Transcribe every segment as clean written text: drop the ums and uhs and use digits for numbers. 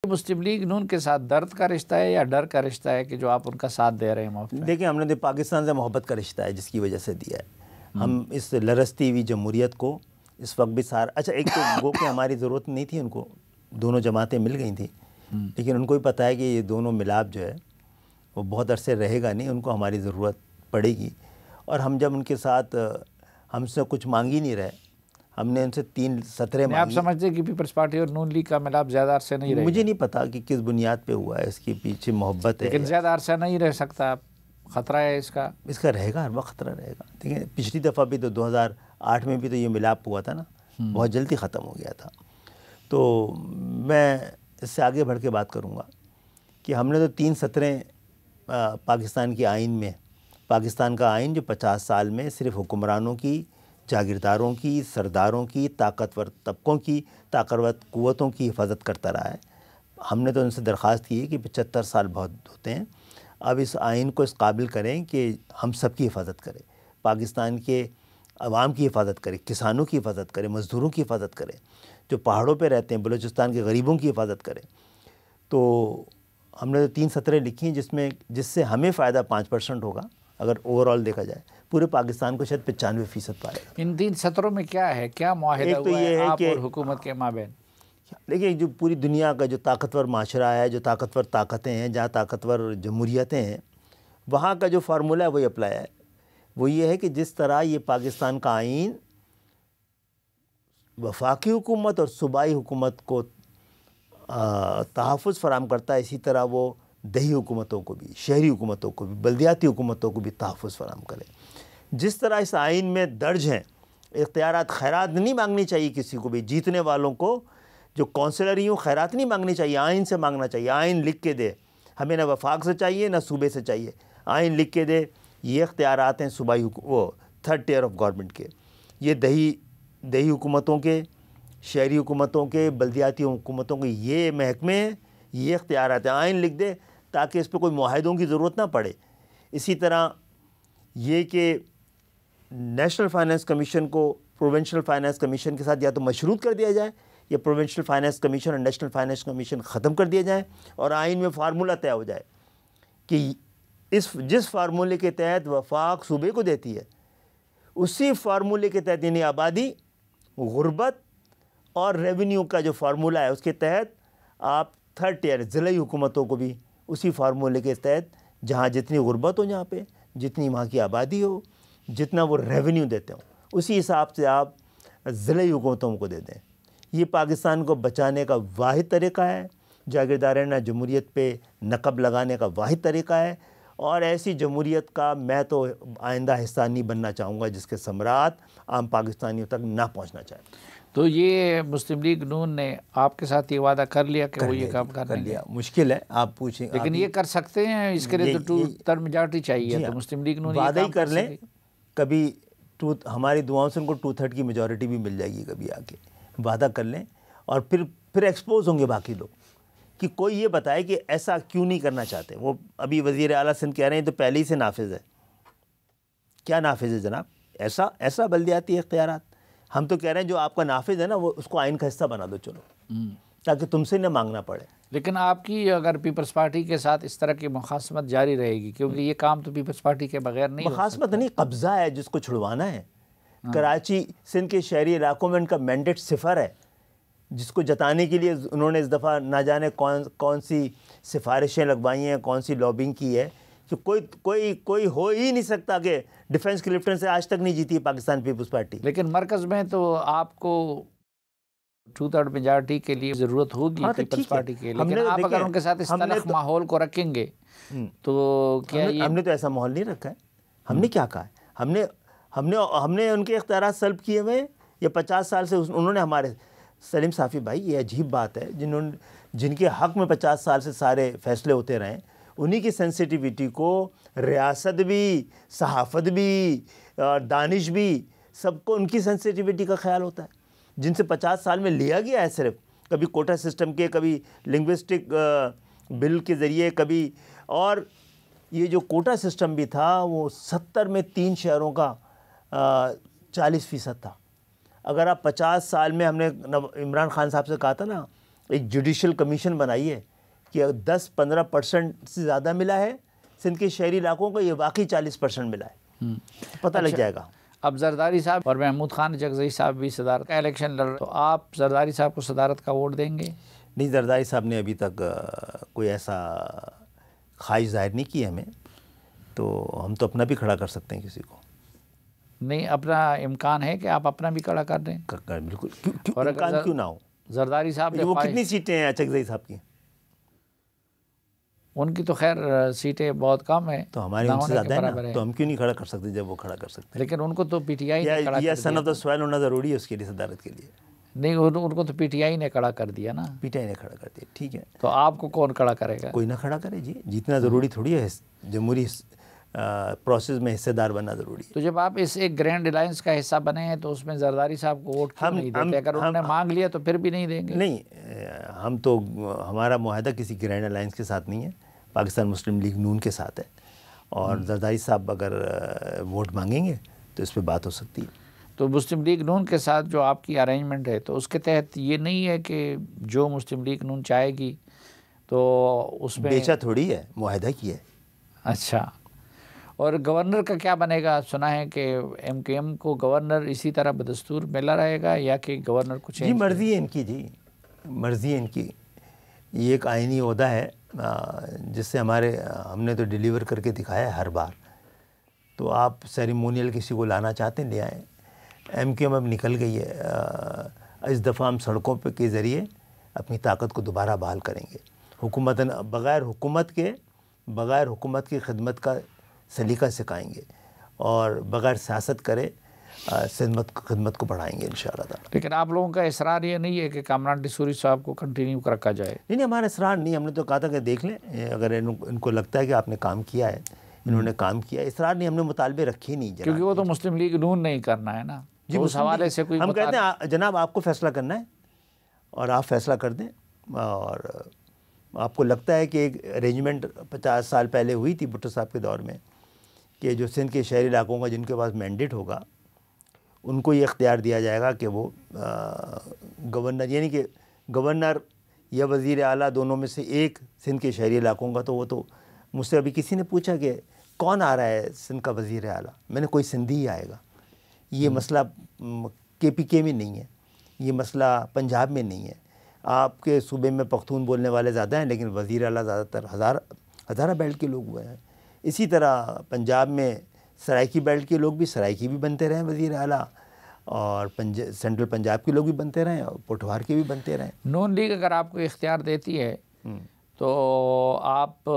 مسلم league نون کے ساتھ درد کا رشتہ ہے یا ڈر کا رشتہ ہے کہ جو آپ ان کا ساتھ دے رہے ہیں مفت میں؟ دیکھیں، ہم نے پاکستان سے محبت کا رشتہ ہے جس کی وجہ سے دیا ہے. ہم اس لرزتی ہوئی جمہوریت کو اس وقت بھی اچھا ایک تو گو کہ ہماری ضرورت نہیں تھی ان کو، دونوں جماعتیں مل گئی تھیں، لیکن ان کو بھی پتہ ہے کہ یہ دونوں ملاپ جو ہے وہ بہت عرصے رہے گا نہیں، ان کو ہماری ضرورت پڑے گی. اور ہم جب ان کے ساتھ ہم سے کچھ مانگ ہی نہیں رہے، ہم نے ان سے 3 سطریں آپ مانگی. سمجھتے ہیں کہ پیپلز پارٹی اور نون لیگ کا ملاپ زیادہ عرصے نہیں رہے گا؟ مجھے نہیں پتا کہ کس بنیاد پہ ہوا ہے، اس کے پیچھے محبت ہے. لیکن زیادہ عرصہ نہیں رہ سکتا، خطرہ ہے اس کا رہے گا، ہر وقت خطرہ رہے گا. دیکھیں پچھلی دفعہ بھی تو 2008 میں بھی تو یہ ملاپ ہوا تھا نا، بہت جلدی ختم ہو گیا تھا. تو میں اس سے آگے بڑھ کے بات کروں گا کہ ہم نے تو 3 سطریں پاکستان کے آئین میں، پاکستان کا آئین جو 50 سال میں صرف حکمرانوں کی، جاگیرداروں کی، سرداروں کی، طاقتور طبقوں کی، طاقتور قوتوں کی حفاظت کرتا رہا ہے. ہم نے تو ان سے درخواست کی ہے کہ 75 سال بہت ہوتے ہیں، اب اس آئین کو اس قابل کریں کہ ہم سب کی حفاظت کرے، پاکستان کے عوام کی حفاظت کرے، کسانوں کی حفاظت کرے، مزدوروں کی حفاظت کرے، جو پہاڑوں پہ رہتے ہیں، بلوچستان کے غریبوں کی حفاظت کرے. تو ہم نے 3 سطریں لکھی ہیں جس سے ہمیں فائدہ 5% ہوگا اگر اوورآل دیکھا جائے، پورے پاکستان کو شاید 95% پائے گا. ان 3 سطروں میں کیا ہے، کیا معاہدہ ایک تو ہوا یہ ہے ہے آپ کہ اور حکومت کے مابین؟ دیکھیں جو پوری دنیا کا جو طاقتور معاشرہ ہے، جو طاقتور طاقتیں ہیں، جہاں طاقتور جمہوریتیں ہیں، وہاں کا جو فارمولہ ہے وہی اپلائی ہے. وہ یہ ہے کہ جس طرح یہ پاکستان کا آئین وفاقی حکومت اور صوبائی حکومت کو تحفظ فراہم کرتا ہے، اسی طرح وہ دیہی حکومتوں کو بھی، شہری حکومتوں کو بھی، بلدیاتی حکومتوں کو بھی تحفظ فراہم کرے. جس طرح اس آئین میں درج ہیں اختیارات، خیرات نہیں مانگنی چاہیے کسی کو بھی، جیتنے والوں کو جو کونسلر ہی ہوں خیرات نہیں مانگنی چاہیے، آئین سے مانگنا چاہیے. آئین لکھ کے دے، ہمیں نہ وفاق سے چاہیے نہ صوبے سے چاہیے، آئین لکھ کے دے یہ اختیارات ہیں صوبائی وہ 3rd tier آف گورنمنٹ کے، یہ دیہی حکومتوں کے، شہری حکومتوں کے، بلدیاتی حکومتوں کے یہ محکمے ہیں، یہ اختیارات ہیں. آئین لکھ دے تاکہ اس پہ کوئی معاہدوں کی ضرورت نہ پڑے. اسی طرح یہ کہ نیشنل فائنانس کمیشن کو پروونشل فائنانس کمیشن کے ساتھ یا تو مشروط کر دیا جائے، یا پروونشل فائنانس کمیشن اور نیشنل فائنانس کمیشن ختم کر دیا جائے، اور آئین میں فارمولہ طے ہو جائے کہ جس فارمولے کے تحت وفاق صوبے کو دیتی ہے، اسی فارمولے کے تحت، یعنی آبادی، غربت اور ریونیو کا جو فارمولہ ہے اس کے تحت آپ 3rd tier ضلعی حکومتوں کو بھی اسی فارمولے کے تحت، جہاں جتنی غربت ہو، جہاں پہ جتنی وہاں کی آبادی ہو، جتنا وہ ریونیو دیتے ہوں، اسی حساب سے آپ ضلعی حکومتوں کو دے دیں. یہ پاکستان کو بچانے کا واحد طریقہ ہے، جاگیردارانہ جمہوریت پہ نقب لگانے کا واحد طریقہ ہے. اور ایسی جمہوریت کا میں تو آئندہ حصہ نہیں بننا چاہوں گا جس کے ثمرات عام پاکستانیوں تک نہ پہنچنا چاہے. تو یہ مسلم لیگ نون نے آپ کے ساتھ یہ وعدہ کر لیا کہ وہ یہ کام کر لیا؟ مشکل ہے، آپ پوچھیں. لیکن یہ کر سکتے ہیں، اس کے لیے تو 2/3 میجارٹی چاہیے. تو مسلم لیگ نون وعدہ ہی کر لیں، کبھی ہماری دعاؤں سے ان کو 2/3 کی میجورٹی بھی مل جائے گی. کبھی آ کے وعدہ کر لیں اور پھر ایکسپوز ہوں گے باقی لوگ کہ کوئی یہ بتائے کہ ایسا کیوں نہیں کرنا چاہتے. وہ ابھی وزیر اعلیٰ سندھ کہہ رہے ہیں تو پہلے ہی سے نافذ ہے. کیا نافذ ہے جناب؟ ایسا بلدیاتی اختیارات. ہم تو کہہ رہے ہیں جو آپ کا نافذ ہے نا وہ اس کو آئین کا حصہ بنا دو، چلو، تاکہ تم سے نہ مانگنا پڑے. لیکن آپ کی اگر پیپلز پارٹی کے ساتھ اس طرح کی مخاصمت جاری رہے گی، کیونکہ یہ کام تو پیپلز پارٹی کے بغیر نہیں ہو سکتا. مخاصمت نہیں، قبضہ ہے جس کو چھڑوانا ہے. کراچی سندھ کے شہری علاقوں میں ان کا مینڈیٹ 0 ہے، جس کو جتانے کے لیے انہوں نے اس دفعہ نہ جانے کون سی سفارشیں لگوائی ہیں، کون سی لابنگ کی ہے، کہ کوئی ہو ہی نہیں سکتا کہ ڈیفنس کلفٹن سے آج تک نہیں جیتی ہے پاکستان پیپلز پارٹی. لیکن مرکز میں تو آپ کو 2/3 میجارٹی کے لیے ضرورت ہوگی پیپلز پارٹی کے، لیکن آپ اگر ان کے ساتھ اس تلخ ماحول کو رکھیں گے تو کیا ہم نے تو ایسا ماحول نہیں رکھا ہے. ہم نے کیا کہا ہے؟ ہم نے ان کے اختیارات سلب کیے ہوئے. یہ 50 سال سے انہوں نے ہمارے سلیم صافی بھائی، یہ عجیب بات ہے، جن کے حق میں 50 سال سے سارے فیصلے ہوتے رہے، انہی کی سینسٹیویٹی کو ریاست بھی، صحافت بھی، دانش بھی، سب کو ان کی سینسٹیویٹی کا خیال ہوتا ہے، جن سے 50 سال میں لیا گیا ہے صرف. کبھی کوٹا سسٹم کے، کبھی لنگوسٹک بل کے ذریعے، کبھی. اور یہ جو کوٹا سسٹم بھی تھا وہ 70 میں 3 شہروں کا 40% تھا. اگر آپ 50 سال میں، ہم نے عمران خان صاحب سے کہا تھا نا ایک جوڈیشل کمیشن بنائی ہے کہ 10-15% سے زیادہ ملا ہے سندھ کے شہری علاقوں کو، یہ واقعی 40% ملا ہے، پتہ لگ جائے گا۔ اب زرداری صاحب اور محمود خان جگزئی صاحب بھی صدارت کا الیکشن لڑ رہے، تو آپ زرداری صاحب کو صدارت کا ووٹ دیں گے؟ نہیں، زرداری صاحب نے ابھی تک کوئی ایسا خواہش ظاہر نہیں کی ہمیں، تو ہم تو اپنا بھی کھڑا کر سکتے ہیں کسی کو۔ نہیں، اپنا امکان ہے کہ آپ اپنا بھی کھڑا کر دیں؟ بالکل، اور امکان کیوں نہ ہو۔ زرداری صاحب نے وہ کتنی سیٹیں ہیں جگزئی صاحب کی؟ ان کی تو خیر سیٹیں بہت کم ہیں، تو ہماری ان سے زیادہ ہے نا، تو ہم کیوں نہیں کھڑا کر سکتے جب وہ کھڑا کر سکتے ہیں؟ لیکن ان کو تو پی ٹی آئی نے کھڑا کر دیا۔ سن آف دا سوائل ہونا ضروری ہے اس کے لیے، صدارت کے لیے۔ نہیں، ان کو تو پی ٹی آئی نے کھڑا کر دیا نا۔ پی ٹی آئی نے کھڑا کر دیا، ٹھیک ہے، تو آپ کو کون کھڑا کرے گا؟ کوئی نہ کھڑا کرے جی، جیتنا ضروری تھوڑی ہے، جمہوری پروسیس میں حصے دار بننا ضروری ہے۔ تو جب آپ اس ایک گرینڈ الائنس کا حصہ بنے ہیں تو اس میں زرداری صاحب کو ووٹ کیوں نہیں دیتے؟ اگر انہوں نے مانگ لیا تو پھر بھی نہیں دیں گے؟ نہیں، ہم تو، ہمارا معاہدہ کسی گرینڈ الائنس کے ساتھ نہیں ہے، پاکستان مسلم لیگ نون کے ساتھ ہے، اور زرداری صاحب اگر ووٹ مانگیں گے تو اس پہ بات ہو سکتی ہے۔ تو مسلم لیگ نون کے ساتھ جو آپ کی ارینجمنٹ ہے تو اس کے تحت یہ نہیں ہے کہ جو مسلم لیگ نون چاہے گی تو اس میں بیچا تھوڑی ہے، معاہدہ کی ہے۔ اچھا، اور گورنر کا کیا بنے گا؟ سنا ہے کہ ایم کیو ایم کو گورنر اسی طرح بدستور ملا رہے گا یا کہ گورنر کو چینج؟ جی مرضی ہے ان کی، جی مرضی ہے ان کی، یہ ایک آئینی عہدہ ہے جس سے ہم نے تو ڈیلیور کر کے دکھایا ہے ہر بار۔ تو آپ سیریمونیل کسی کو لانا چاہتے ہیں لے آئیں۔ ایم کیو ایم اب نکل گئی ہے، اس دفعہ ہم سڑکوں کے ذریعے اپنی طاقت کو دوبارہ بحال کریں گے، بغیر حکومت کی خدمت کا سلیقہ سکھائیں گے، اور بغیر سیاست کرے خدمت کو بڑھائیں گے انشاءاللہ تعالی۔ لیکن آپ لوگوں کا اصرار یہ نہیں ہے کہ کامران ڈسوری صاحب کو کنٹینیو رکھا جائے؟ نہیں، ہمارا اصرار نہیں، ہم نے تو کہا تھا کہ دیکھ لیں، اگر ان کو لگتا ہے کہ آپ نے کام کیا ہے، انہوں نے کام کیا، اصرار نہیں، ہم نے مطالبے رکھے نہیں جناب، کیونکہ وہ تو مسلم لیگ نون نہیں کرنا ہے نا، جی اس حوالے سے کوئی ہم کہتے ہیں جناب آپ کو فیصلہ کرنا ہے اور آپ فیصلہ کر دیں، اور آپ کو لگتا ہے کہ ایک ارینجمنٹ 50 سال پہلے ہوئی تھی بھٹو صاحب کے دور میں کہ جو سندھ کے شہری علاقوں کا جن کے پاس مینڈیٹ ہوگا ان کو یہ اختیار دیا جائے گا کہ وہ گورنر، یعنی کہ گورنر یا وزیر اعلیٰ دونوں میں سے ایک سندھ کے شہری علاقوں کا، تو وہ تو مجھ سے ابھی کسی نے پوچھا کہ کون آ رہا ہے سندھ کا وزیر اعلیٰ، میں نے کوئی سندھی ہی آئے گا۔ یہ مسئلہ کے پی کے میں نہیں ہے، یہ مسئلہ پنجاب میں نہیں ہے، آپ کے صوبے میں پختون بولنے والے زیادہ ہیں لیکن وزیر اعلیٰ زیادہ تر ہزارہ بیلٹ کے لوگ ہوئے ہیں۔ اسی طرح پنجاب میں سرائکی بیلٹ کے لوگ بھی سرائکی بھی بنتے رہے وزیر اعلیٰ، اور سینٹرل پنجاب کے لوگ بھی بنتے رہے اور پوٹھوار کے بھی بنتے رہے۔ نون لیگ اگر آپ کو اختیار دیتی ہے تو آپ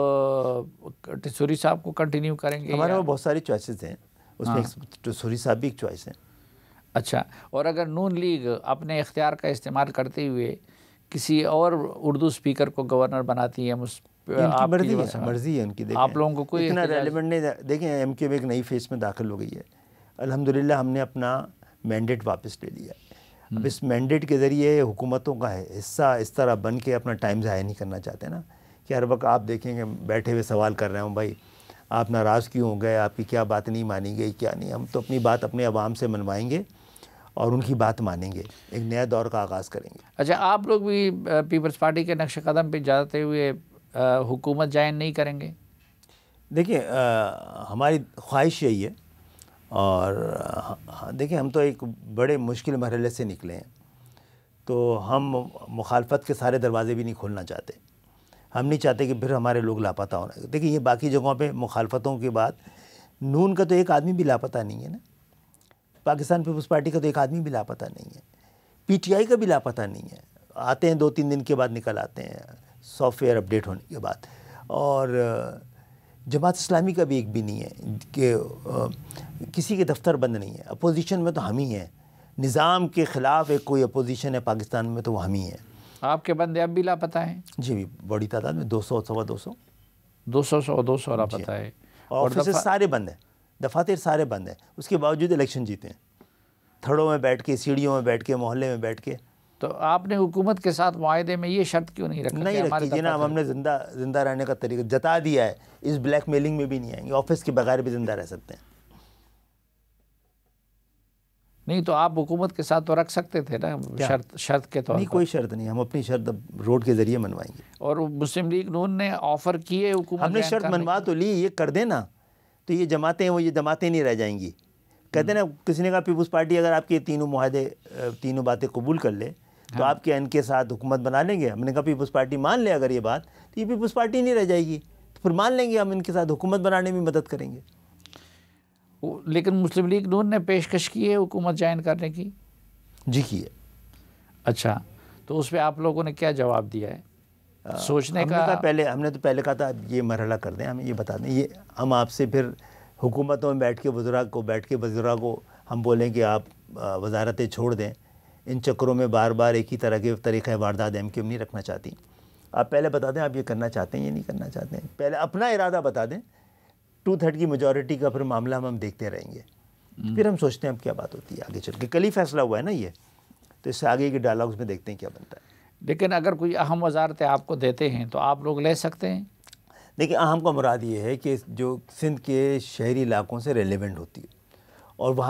ٹسوری صاحب کو کنٹینیو کریں گے؟ ہمارے وہ بہت ساری چوائسز ہیں، اس میں ٹسوری صاحب بھی ایک چوائس ہیں۔ اچھا، اور اگر نون لیگ اپنے اختیار کا استعمال کرتے ہوئے کسی اور اردو اسپیکر کو گورنر بناتی ہے، مرضی ہے ان کی، آپ لوگوں کو کوئی اتنا ریلیونٹ نہیں۔ دیکھیں ایم کیو ایک نئی فیز میں داخل ہو گئی ہے، الحمدللہ ہم نے اپنا مینڈیٹ واپس لے لیا ہے۔ اب اس مینڈیٹ کے ذریعے حکومتوں کا حصہ اس طرح بن کے اپنا ٹائم ضائع نہیں کرنا چاہتے نا، کہ ہر وقت آپ دیکھیں گے بیٹھے ہوئے سوال کر رہے ہوں بھائی آپ ناراض کیوں ہو گئے، آپ کی کیا بات نہیں مانی گئی، کیا نہیں۔ ہم تو اپنی بات اپنے عوام سے منوائیں گے اور ان کی بات مانیں گے، ایک نیا دور کا آغاز کریں گے۔ اچھا، آپ لوگ بھی پیپلز پارٹی کے نقش قدم پہ جاتے ہوئے حکومت جائن نہیں کریں گے؟ دیکھیں ہماری خواہش یہی ہے، اور دیکھیں ہم تو ایک بڑے مشکل مرحلے سے نکلے ہیں، تو ہم مخالفت کے سارے دروازے بھی نہیں کھولنا چاہتے، ہم نہیں چاہتے کہ پھر ہمارے لوگ لاپتہ ہونا۔ دیکھیں یہ باقی جگہوں پہ مخالفتوں کے بعد نون کا تو ایک آدمی بھی لاپتہ نہیں ہے نا، پاکستان پیپلز پارٹی کا تو ایک آدمی بھی لاپتہ نہیں ہے، پی ٹی آئی کا بھی لاپتہ نہیں ہے، آتے ہیں 2-3 دن کے بعد نکل آتے ہیں سافٹ ویئر اپڈیٹ ہونے کے بعد، اور جماعت اسلامی کا بھی ایک بھی نہیں ہے کہ کسی کے دفتر بند نہیں ہے۔ اپوزیشن میں تو ہم ہی ہیں، نظام کے خلاف ایک کوئی اپوزیشن ہے پاکستان میں تو وہ ہم ہی ہیں۔ آپ کے بندے اب بھی لاپتہ ہیں؟ جی بڑی تعداد میں 200 200 لاپتہ ہے، اور آفیسز سارے بند ہیں، دفاتر سارے بند ہیں، اس کے باوجود الیکشن جیتے ہیں، تھڑوں میں بیٹھ کے، سیڑھیوں میں بیٹھ کے، محلے میں بیٹھ کے۔ تو آپ نے حکومت کے ساتھ معاہدے میں یہ شرط کیوں نہیں رکھا؟ نہیں رکھی جناب، ہم نے زندہ رہنے کا طریقہ جتا دیا ہے، اس بلیک میلنگ میں بھی نہیں آئیں گے، آفس کے بغیر بھی زندہ رہ سکتے ہیں۔ نہیں تو آپ حکومت کے ساتھ تو رکھ سکتے تھے نا شرط کے طور پر. نہیں کوئی شرط نہیں, ہم اپنی شرط روڈ کے ذریعے منوائیں گے. اور مسلم لیگ نون نے آفر کیے حکومت, ہم نے شرط منوا تو لی, یہ کر دیں نا تو یہ جماعتیں وہ یہ جماعتیں نہیں رہ جائیں گی. کہتے ہیں نا, کسی نے کہا پیپلز پارٹی اگر آپ کے تینوں معاہدے تینوں باتیں قبول کر لے تو آپ کے ان کے ساتھ حکومت بنا لیں گے. ہم نے کہا پیپلز پارٹی مان لے اگر یہ بات, تو یہ پیپلز پارٹی نہیں رہ جائے گی, تو پھر مان لیں گے ہم ان کے ساتھ حکومت بنانے میں مدد کریں گے. لیکن مسلم لیگ نون نے پیشکش کی ہے حکومت جوائن کرنے کی. جی کی ہے. اچھا, تو اس پہ آپ لوگوں نے کیا جواب دیا ہے؟ سوچنے کا ہم نے تو پہلے کہا تھا یہ مرحلہ کر دیں, ہمیں یہ بتا دیں, یہ ہم آپ سے پھر حکومتوں میں بیٹھ کے وزراء کو ہم بولیں کہ آپ وزارتیں چھوڑ دیں. ان چکروں میں بار بار ایک ہی طرح کے طریقہ واردات ایم کیو ایم نہیں رکھنا چاہتی. آپ پہلے بتا دیں آپ یہ کرنا چاہتے ہیں یا نہیں کرنا چاہتے ہیں, پہلے اپنا ارادہ بتا دیں. 2/3 کی میجورٹی کا پھر معاملہ ہم دیکھتے رہیں گے, پھر ہم سوچتے ہیں اب کیا بات ہوتی ہے آگے چل کے. کل ہی فیصلہ ہوا ہے نا یہ, تو اس سے آگے کے ڈائلاگز میں دیکھتے ہیں کیا بنتا ہے. لیکن اگر کوئی اہم وزارتیں آپ کو دیتے ہیں تو آپ لوگ لے سکتے ہیں. دیکھیں اہم کا مراد یہ ہے کہ جو سندھ کے شہری علاقوں سے ریلیونٹ ہوتی ہے اور وہاں